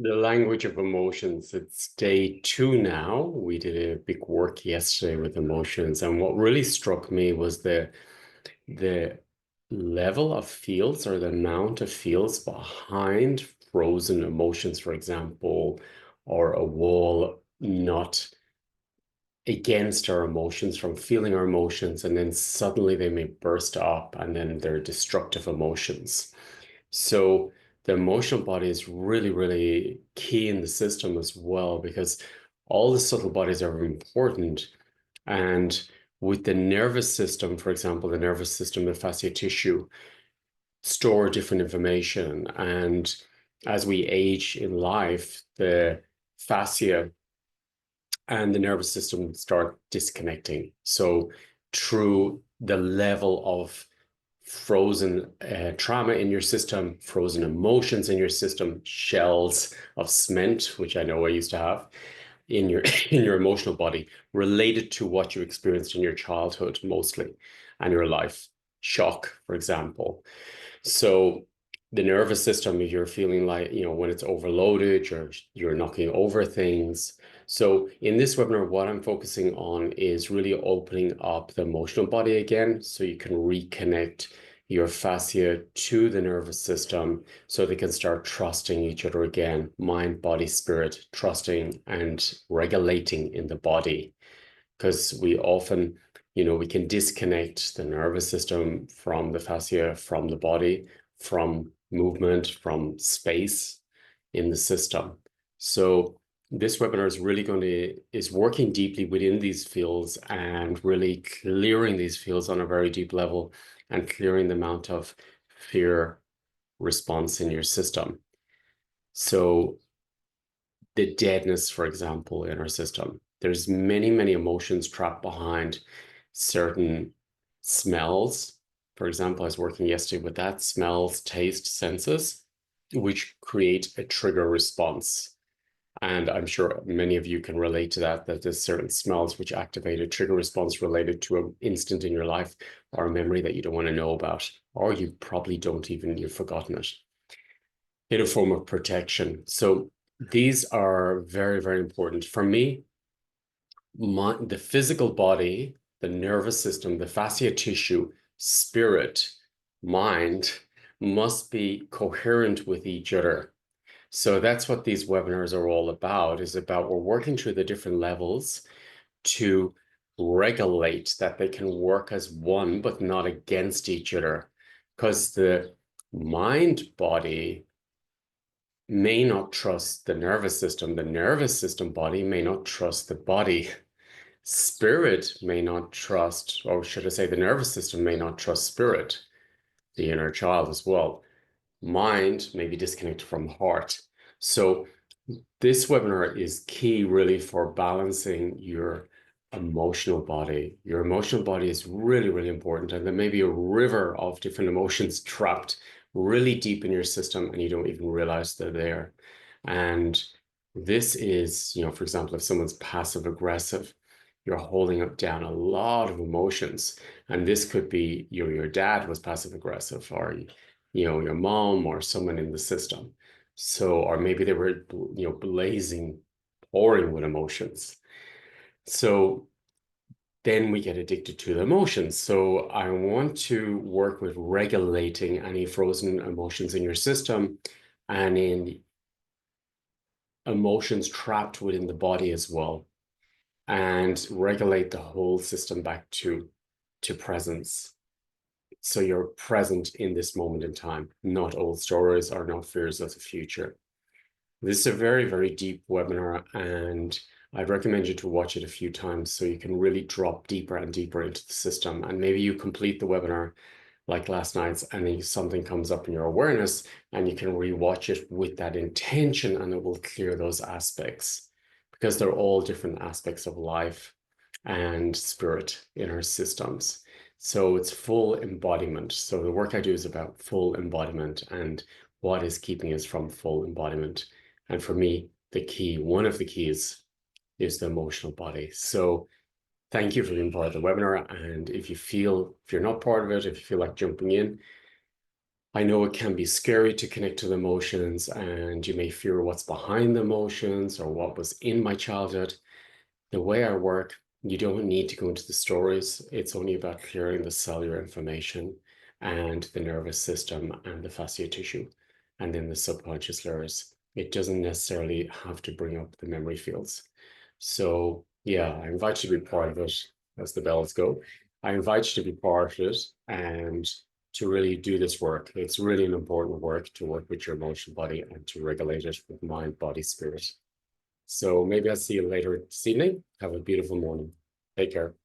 The language of emotions. It's day 2 now. We did a big work yesterday with emotions, and what really struck me was the level of feels or the amount of feels behind frozen emotions, for example, or a wall not against our emotions, from feeling our emotions, and then suddenly they may burst up and then they're destructive emotions. So the emotional body is really, really key in the system as well, because all the subtle bodies are important. And with the nervous system, for example, the nervous system, the fascia tissue, store different information. And as we age in life, the fascia and the nervous system start disconnecting. So through the level of frozen trauma in your system, frozen emotions in your system, shells of cement, which I know I used to have in your in your emotional body, related to what you experienced in your childhood mostly and your life. Shock, for example. So the nervous system, if you're feeling like, when it's overloaded, you're knocking over things. So in this webinar, what I'm focusing on is really opening up the emotional body again, so you can reconnect your fascia to the nervous system so they can start trusting each other again, mind, body, spirit, trusting and regulating in the body. Because we often, we can disconnect the nervous system from the fascia, from the body, from movement, from space in the system. So this webinar is really is working deeply within these fields and really clearing these fields on a very deep level and clearing the amount of fear response in your system. So the deadness, for example, in our system. There's many, many emotions trapped behind certain smells. For example, I was working yesterday with that smells, taste, senses, which create a trigger response. And I'm sure many of you can relate to that there's certain smells which activate a trigger response related to an instant in your life or a memory that you don't want to know about, or you probably don't even, you've forgotten it, in a form of protection. So these are very, very important. For me, the physical body, the nervous system, the fascia tissue, spirit, mind must be coherent with each other. So that's what these webinars are all about, is about we're working through the different levels to regulate that they can work as one, but not against each other. Because the mind body may not trust the nervous system body may not trust the body, spirit may not trust, or should I say, the nervous system may not trust spirit, the inner child as well. Mind may be disconnected from heart. So this webinar is key really for balancing your emotional body. Your emotional body is really, really important. And there may be a river of different emotions trapped really deep in your system and you don't even realize they're there. And this is, for example, if someone's passive aggressive, you're holding up down a lot of emotions. And this could be your dad was passive aggressive, or your mom, or someone in the system. So, or maybe they were, blazing, pouring with emotions. So then we get addicted to the emotions. So I want to work with regulating any frozen emotions in your system and in emotions trapped within the body as well, and regulate the whole system back to presence. So you're present in this moment in time, not old stories or not fears of the future. This is a very, very deep webinar, and I'd recommend you to watch it a few times so you can really drop deeper and deeper into the system. And maybe you complete the webinar like last night's, and then something comes up in your awareness, and you can rewatch it with that intention, and it will clear those aspects, because they're all different aspects of life and spirit in our systems. So it's full embodiment. So the work I do is about full embodiment and what is keeping us from full embodiment. And for me, one of the keys is the emotional body. So thank you for being part of the webinar. And if you're not part of it, if you feel like jumping in, I know it can be scary to connect to the emotions, and you may fear what's behind the emotions or what was in my childhood. The way I work, you don't need to go into the stories. It's only about clearing the cellular inflammation and the nervous system and the fascia tissue, and then the subconscious layers. It doesn't necessarily have to bring up the memory fields. So yeah, I invite you to be part of it as the bells go. I invite you to be part of it and to really do this work. It's really an important work to work with your emotional body and to regulate it with mind, body, spirit. So maybe I'll see you later this evening. Have a beautiful morning. Take care.